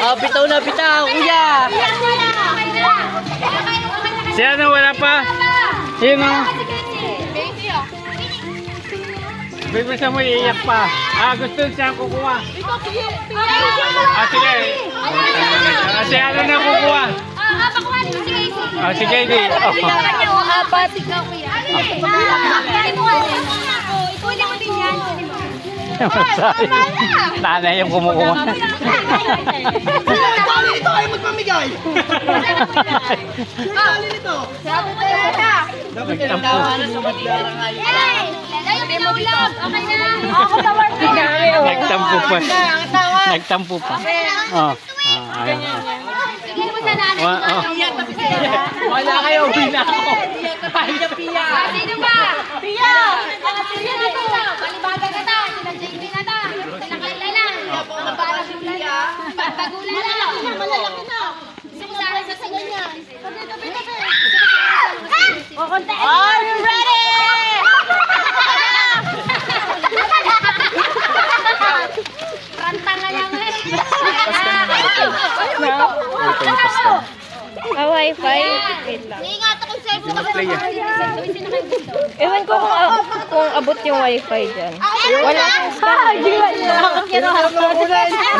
Bitaw na bitaw, kuya. Si ano, wala pa? Yun o. Baby sa mo iiyak pa. Gusto siya kukuha. Sige. Si ano na kukuha? Si Katie. Nanay yung kumukuha. Dali nito ay magpamigay. Dali nito. Dapat tinatawanan sa magdarangay. Nagtampo pa. Nagtampo pa. Wala kayo, uwi na ako. Pahiya, Pia. Sino ba? Pia! Pia dito! Palibagan na ta! Sila JB na ta! Sila Kayla na! Mabalak yung Pia! Pagpagulan na! Malalaki na! Gusto ko sana sa sinyo niya! Are you ready? Ranta na yan eh! Wi-Fi? Wait lang. Iingat ako sa cellphone kasi Ewan ko kung abot yung Wi-Fi dyan. Wala. Wala.